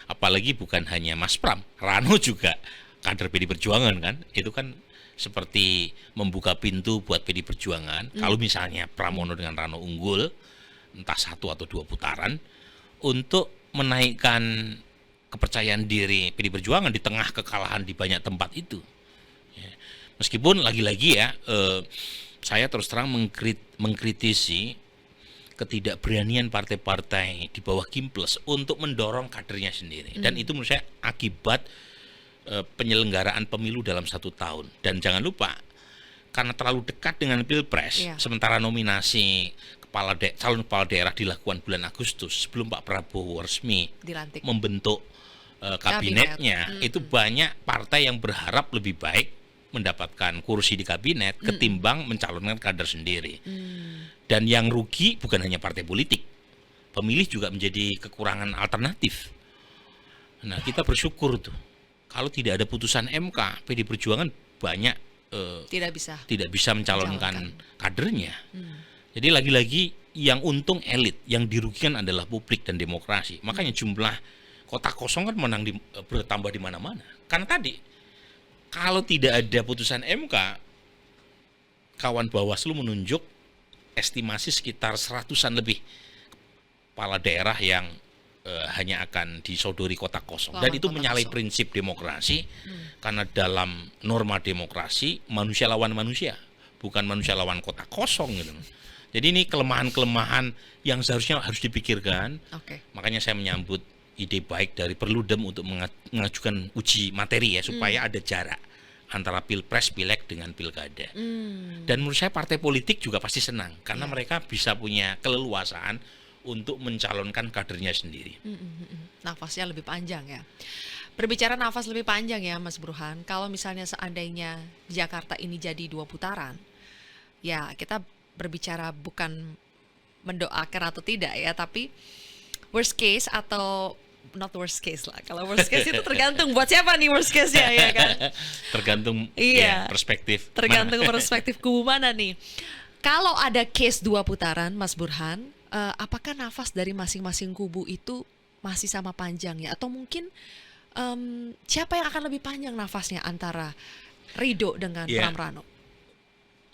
apalagi bukan hanya Mas Pram, Rano juga kader PD Perjuangan kan, itu kan seperti membuka pintu buat PD Perjuangan. Kalau misalnya Pramono dengan Rano unggul, entah satu atau dua putaran, untuk menaikkan kepercayaan diri PD Perjuangan di tengah kekalahan di banyak tempat itu. Ya. Meskipun lagi-lagi ya, saya terus terang mengkritisi ketidakberanian partai-partai di bawah Kim Plus untuk mendorong kadernya sendiri. Dan itu menurut saya akibat penyelenggaraan pemilu dalam 1 tahun. Dan jangan lupa, karena terlalu dekat dengan Pilpres, sementara nominasi calon kepala daerah dilakukan bulan Agustus sebelum Pak Prabowo resmi dilantik, membentuk kabinetnya, itu banyak partai yang berharap lebih baik mendapatkan kursi di kabinet ketimbang mencalonkan kader sendiri. Dan yang rugi bukan hanya partai politik, pemilih juga menjadi kekurangan alternatif. Nah, kita bersyukur tuh kalau tidak ada putusan MK, PD Perjuangan banyak tidak bisa mencalonkan kadernya. Jadi lagi-lagi yang untung elit, yang dirugikan adalah publik dan demokrasi. Makanya jumlah kotak kosong kan bertambah di mana-mana. Karena tadi kalau tidak ada putusan MK, kawan Bawaslu menunjuk estimasi sekitar 100-an lebih kepala daerah yang hanya akan disodori kotak kosong. Dan itu menyalahi prinsip demokrasi, karena dalam norma demokrasi manusia lawan manusia, bukan manusia lawan kotak kosong gitu. Jadi ini kelemahan-kelemahan yang seharusnya harus dipikirkan. Makanya saya menyambut ide baik dari Perludem untuk mengajukan uji materi ya, supaya ada jarak antara pilpres, pileg dengan pilkada. Dan menurut saya partai politik juga pasti senang, karena mereka bisa punya keleluasaan untuk mencalonkan kadernya sendiri. Nafasnya lebih panjang ya. Berbicara nafas lebih panjang ya Mas Burhan, kalau misalnya seandainya Jakarta ini jadi 2 putaran, ya kita berbicara bukan mendoakan atau tidak ya, tapi worst case atau not worst case lah. Kalau worst case itu tergantung buat siapa nih worst case-nya ya kan. Tergantung ya, perspektif. Tergantung perspektif kubu mana nih. Kalau ada case 2 putaran Mas Burhan, apakah nafas dari masing-masing kubu itu masih sama panjangnya, atau mungkin siapa yang akan lebih panjang nafasnya antara Ridho dengan Pram Rano?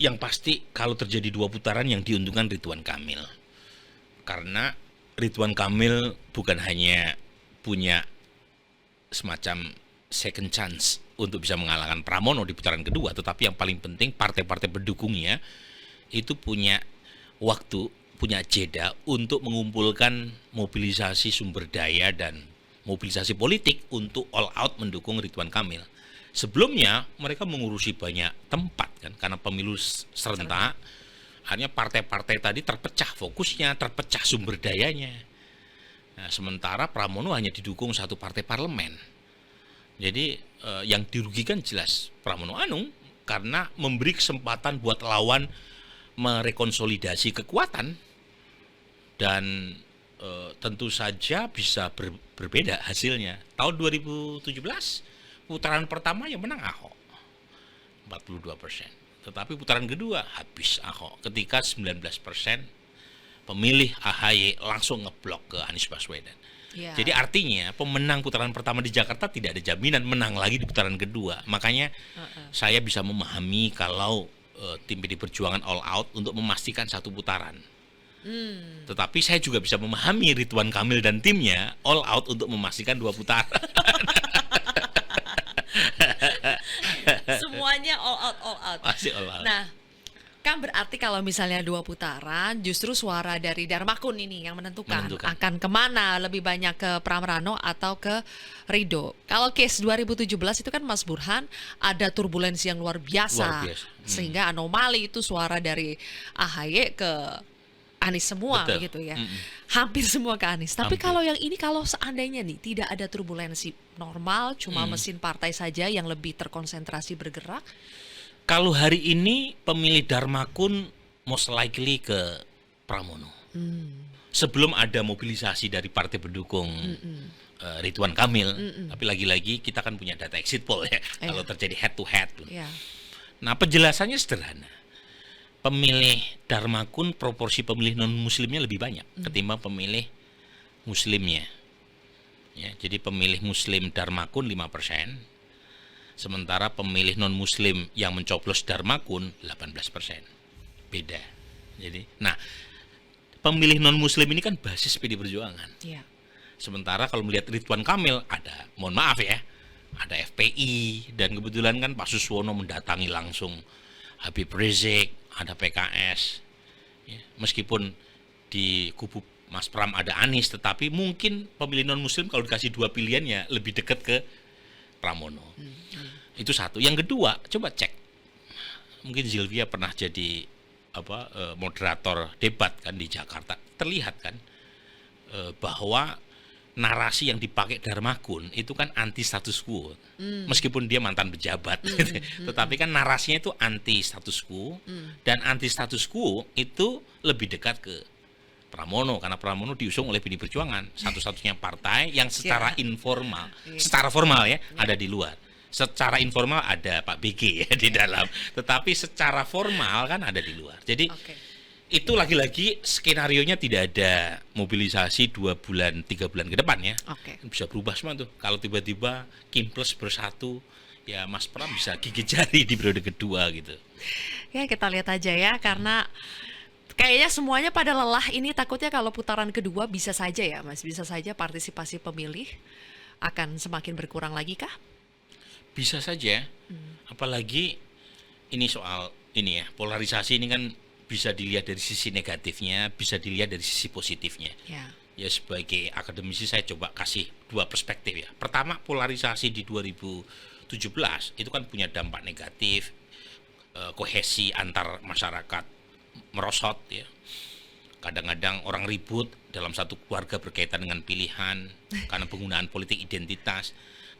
Yang pasti kalau terjadi 2 putaran yang diuntungkan Ridwan Kamil. Karena Ridwan Kamil bukan hanya punya semacam second chance untuk bisa mengalahkan Pramono di putaran kedua, tetapi yang paling penting partai-partai pendukungnya itu punya waktu, punya jeda untuk mengumpulkan mobilisasi sumber daya dan mobilisasi politik untuk all out mendukung Ridwan Kamil. Sebelumnya mereka mengurusi banyak tempat kan, karena pemilu serentak, akhirnya partai-partai tadi terpecah fokusnya, terpecah sumber dayanya. Nah, sementara Pramono hanya didukung satu partai parlemen. Jadi yang dirugikan jelas Pramono Anung karena memberi kesempatan buat lawan merekonsolidasi kekuatan dan tentu saja bisa berbeda hasilnya. Tahun 2017 putaran pertama yang menang Ahok 42%, tetapi putaran kedua habis Ahok ketika 19% pemilih AHY langsung ngeblok ke Anies Baswedan. Ya. Jadi artinya pemenang putaran pertama di Jakarta tidak ada jaminan menang lagi di putaran kedua. Makanya saya bisa memahami kalau tim PD Perjuangan all out untuk memastikan satu putaran. Tetapi saya juga bisa memahami Ridwan Kamil dan timnya all out untuk memastikan 2 putaran. Semuanya all out. Pasti all out. Nah, kan berarti kalau misalnya 2 putaran, justru suara dari Darmakun ini yang menentukan akan kemana, lebih banyak ke Pramrano atau ke Ridho. Kalau case 2017 itu kan Mas Burhan ada turbulensi yang luar biasa. Sehingga anomali itu suara dari AHY ke Anies semua. Betul. Begitu ya. Hampir semua ke Anies. Tapi kalau yang ini, kalau seandainya nih tidak ada turbulensi, normal, cuma mesin partai saja yang lebih terkonsentrasi bergerak. Kalau hari ini pemilih Darmakun most likely ke Pramono. Sebelum ada mobilisasi dari partai pendukung Ridwan Kamil, tapi lagi-lagi kita kan punya data exit poll ya, kalau terjadi head to head. Nah, penjelasannya sederhana. Pemilih Darmakun proporsi pemilih non-muslimnya lebih banyak ketimbang pemilih muslimnya. Ya, jadi pemilih muslim Darmakun 5%. Sementara pemilih non-muslim yang mencoblos Darmakun 18%. Beda. Jadi, nah, pemilih non-muslim ini kan basis PD Perjuangan. Yeah. Sementara kalau melihat Ridwan Kamil ada, mohon maaf ya, ada FPI dan kebetulan kan Pak Suswono mendatangi langsung Habib Rizik, ada PKS. Ya, meskipun di kubu Mas Pram ada Anies, tetapi mungkin pemilih non-muslim kalau dikasih 2 pilihan ya lebih dekat ke Pramono. Itu satu. Yang kedua, coba cek. Mungkin Zilvia pernah jadi moderator debat kan di Jakarta. Terlihat kan bahwa narasi yang dipakai Darmakun itu kan anti status quo. Meskipun dia mantan pejabat, tetapi kan narasinya itu anti status quo dan anti status quo itu lebih dekat ke Pramono karena Pramono diusung oleh PD Perjuangan, satu-satunya partai yang secara informal, secara formal ya ada di luar. Secara informal ada Pak BG ya di dalam, tetapi secara formal kan ada di luar. Jadi itu lagi-lagi skenarionya tidak ada mobilisasi 2 bulan 3 bulan ke depan ya. Bisa berubah semua tuh. Kalau tiba-tiba Kim Plus bersatu, ya Mas Pram bisa gigit jari di periode kedua gitu. Ya kita lihat aja ya, karena kayaknya semuanya pada lelah ini. Takutnya kalau putaran kedua bisa saja ya Mas, bisa saja partisipasi pemilih akan semakin berkurang lagi kah? Bisa saja, apalagi ini soal ini ya, polarisasi ini kan bisa dilihat dari sisi negatifnya, bisa dilihat dari sisi positifnya. Ya sebagai akademisi saya coba kasih 2 perspektif ya. Pertama, polarisasi di 2017 itu kan punya dampak negatif, kohesi antar masyarakat merosot ya. Kadang-kadang orang ribut dalam satu keluarga berkaitan dengan pilihan karena penggunaan politik identitas.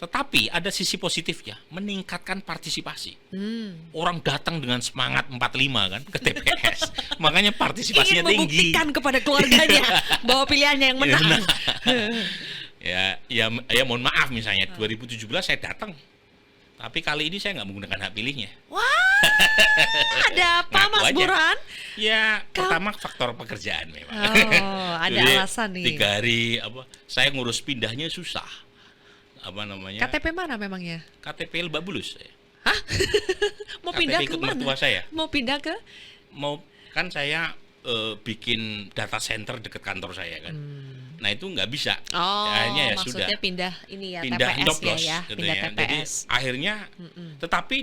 Tetapi ada sisi positifnya, meningkatkan partisipasi. Orang datang dengan semangat 45 kan ke TPS. Makanya partisipasinya tinggi. Ingin membuktikan kepada keluarganya bahwa pilihannya yang menang. Ya mohon maaf misalnya 2017 saya datang. Tapi kali ini saya nggak menggunakan hak pilihnya. Wah, ada apa Mas Burhan? Ya, pertama faktor pekerjaan memang. Oh, ada alasan nih. 3 hari saya ngurus pindahnya susah. KTP mana memangnya? KTP Lebak Bulus. Hah? Mau KTP pindah ke ikut mana? mertua saya. Mau pindah ke? Kan saya bikin data center dekat kantor saya kan. Nah itu nggak bisa. Oh, Akhirnya ya maksudnya sudah pindah ini ya, pindah TPS nyoblos ya, gitu pindah ya. TPS. Jadi akhirnya, tetapi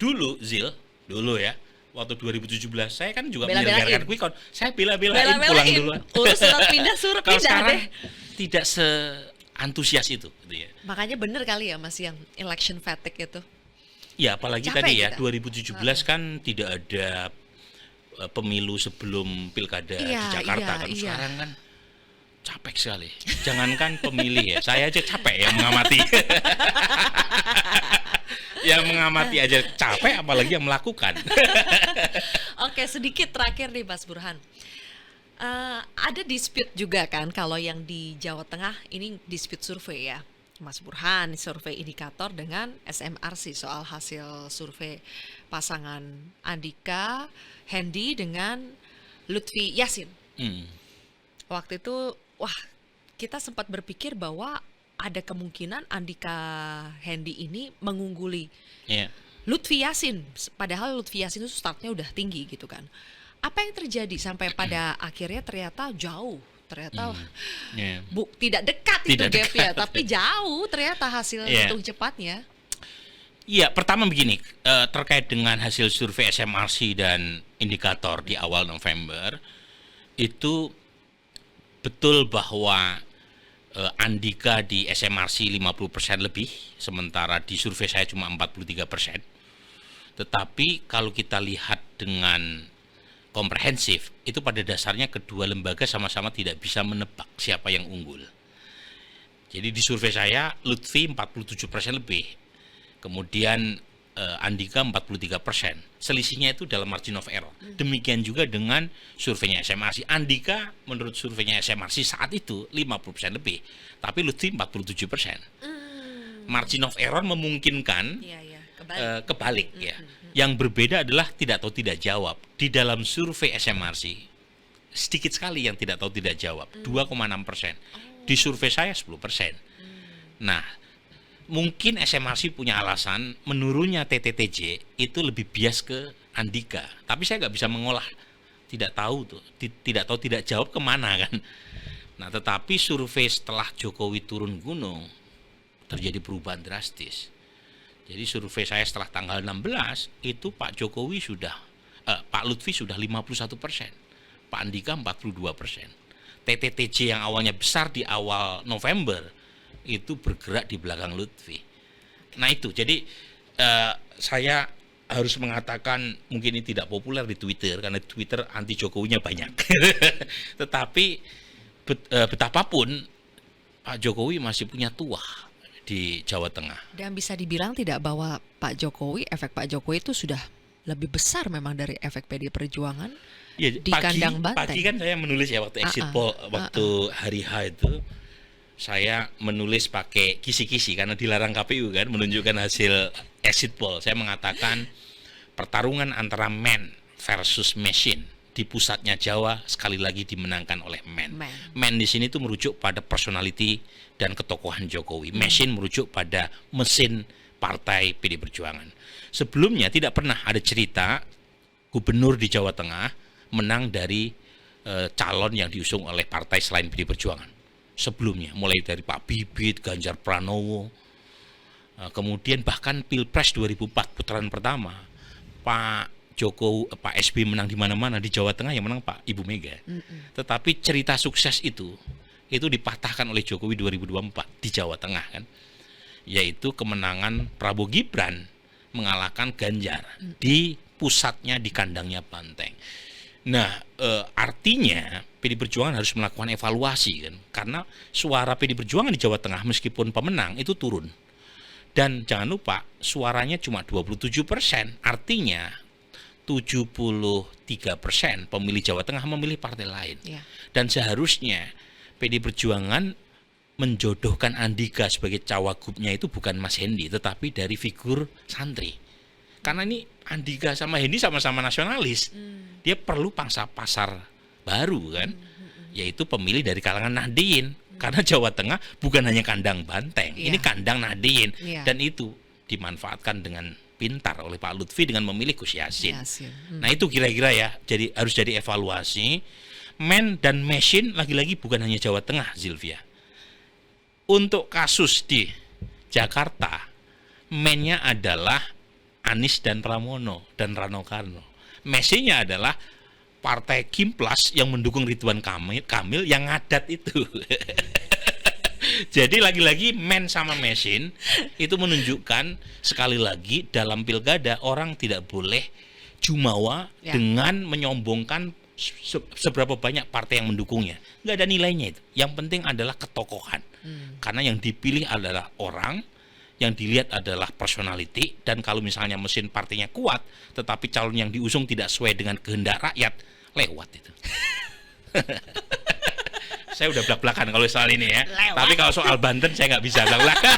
dulu ya, waktu 2017 saya kan juga menyelenggarakan quick count. Saya bela-belain pulang duluan. Urus surat pindah, surat Kalau pindah sekarang deh. tidak seantusias itu gitu ya. Makanya bener kali ya Mas yang election fatigue itu. Ya apalagi Capek tadi ya kita. 2017 kan tidak ada pemilu sebelum pilkada di Jakarta kan. Sekarang kan capek sekali. Jangankan pemilih ya, saya aja capek ya mengamati. Yang mengamati aja capek, apalagi yang melakukan. Oke, sedikit terakhir nih Mas Burhan. Ada dispute juga kan kalau yang di Jawa Tengah ini dispute survei ya. Mas Burhan, survei indikator dengan SMRC soal hasil survei pasangan Andika Hendy dengan Lutfi Yassin. Waktu itu, wah, kita sempat berpikir bahwa ada kemungkinan Andika Hendy ini mengungguli Lutfi Yassin, padahal Lutfi Yassin itu startnya udah tinggi gitu kan. Apa yang terjadi sampai pada akhirnya ternyata jauh, tidak dekat itu gapnya, tapi jauh ternyata hasil hitung cepatnya. Iya, pertama begini, terkait dengan hasil survei SMRC dan indikator di awal November, itu betul bahwa Andika di SMRC 50% lebih, sementara di survei saya cuma 43%. Tetapi kalau kita lihat dengan komprehensif, itu pada dasarnya kedua lembaga sama-sama tidak bisa menebak siapa yang unggul. Jadi di survei saya Lutfi 47% lebih, kemudian Andika 43%. Selisihnya itu dalam margin of error. Demikian juga dengan surveinya SMRC. Andika menurut surveinya SMRC saat itu 50% lebih, tapi Lutfi 47%. Margin of error memungkinkan kebalik ya. Yang berbeda adalah tidak tahu tidak jawab. Di dalam survei SMRC sedikit sekali yang tidak tahu tidak jawab, 2,6%. Di survei saya 10%. Nah, mungkin SMRC punya alasan menurunnya TTTJ itu lebih bias ke Andika, tapi saya nggak bisa mengolah, tidak tahu tidak jawab kemana kan. Nah, tetapi survei setelah Jokowi turun gunung terjadi perubahan drastis. Jadi survei saya setelah tanggal 16 itu Pak Jokowi Pak Lutfi sudah 51%, Pak Andika 42%. TTTJ yang awalnya besar di awal November itu bergerak di belakang Lutfi. Nah itu, jadi saya harus mengatakan mungkin ini tidak populer di Twitter karena Twitter anti Jokowinya banyak. Tetapi betapapun Pak Jokowi masih punya tuah di Jawa Tengah. Dan bisa dibilang tidak bahwa efek Pak Jokowi itu sudah lebih besar memang dari efek PD Perjuangan di kandang Banteng. Pagi kan saya menulis ya waktu exit poll, waktu hari H itu saya menulis pakai kisi-kisi karena dilarang KPU kan menunjukkan hasil exit poll. Saya mengatakan pertarungan antara man versus machine di pusatnya Jawa sekali lagi dimenangkan oleh man. Man di sini tuh merujuk pada personality dan ketokohan Jokowi. Machine merujuk pada mesin partai PD Perjuangan. Sebelumnya tidak pernah ada cerita gubernur di Jawa Tengah menang dari calon yang diusung oleh partai selain PD Perjuangan. Sebelumnya, mulai dari Pak Bibit, Ganjar Pranowo, kemudian bahkan Pilpres 2004 putaran pertama, Pak SBY menang di mana-mana, di Jawa Tengah yang menang Pak Ibu Mega. Tetapi cerita sukses itu dipatahkan oleh Jokowi 2024 di Jawa Tengah kan, yaitu kemenangan Prabowo Gibran mengalahkan Ganjar di pusatnya, di kandangnya Banteng. Nah, artinya PD Perjuangan harus melakukan evaluasi kan, karena suara PD Perjuangan di Jawa Tengah meskipun pemenang itu turun. Dan jangan lupa suaranya cuma 27%, artinya 73% pemilih Jawa Tengah memilih partai lain. Dan seharusnya PD Perjuangan menjodohkan Andika sebagai cawagupnya itu bukan Mas Hendy, tetapi dari figur santri. Karena ini Andika sama Hendy sama-sama nasionalis. Dia perlu pangsa pasar baru kan, yaitu pemilih dari kalangan Nahdien. Karena Jawa Tengah bukan hanya kandang Banteng, ini kandang Nahdien. Dan itu dimanfaatkan dengan pintar oleh Pak Lutfi dengan memilih Gus Yassin. Nah itu kira-kira ya, harus jadi evaluasi. man dan machine lagi-lagi bukan hanya Jawa Tengah, Zilvia. Untuk kasus di Jakarta, man-nya adalah Anies dan Pramono dan Rano Karno. Machine-nya adalah Partai Kimplas yang mendukung Ridwan Kamil yang ngadat itu. Jadi lagi-lagi man sama machine itu menunjukkan sekali lagi dalam pilkada orang tidak boleh jumawa dengan menyombongkan seberapa banyak partai yang mendukungnya. Nggak ada nilainya itu. Yang penting adalah ketokohan. Karena yang dipilih adalah orang, yang dilihat adalah personality, dan kalau misalnya mesin partainya kuat, tetapi calon yang diusung tidak sesuai dengan kehendak rakyat, lewat itu. Saya udah belak-belakan kalau soal ini ya. Lewat. Tapi kalau soal Banten saya nggak bisa belak-belakan.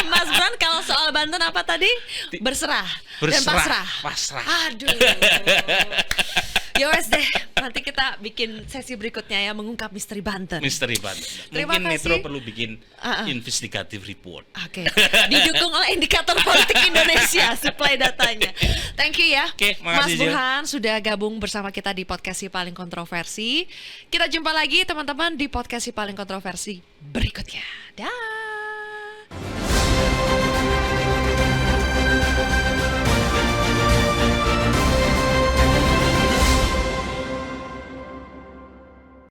Mas Bran, kalau soal Banten apa tadi? Berserah dan pasrah. Aduh. Ya wes deh, nanti kita bikin sesi berikutnya ya, mengungkap misteri Banten. Mungkin Metro perlu bikin investigative report. Oke. Didukung oleh Indikator Politik Indonesia, supply datanya. Thank you ya, Mas Burhan sudah gabung bersama kita di podcast Si Paling Kontroversi. Kita jumpa lagi teman-teman di podcast Si Paling Kontroversi berikutnya. Dah.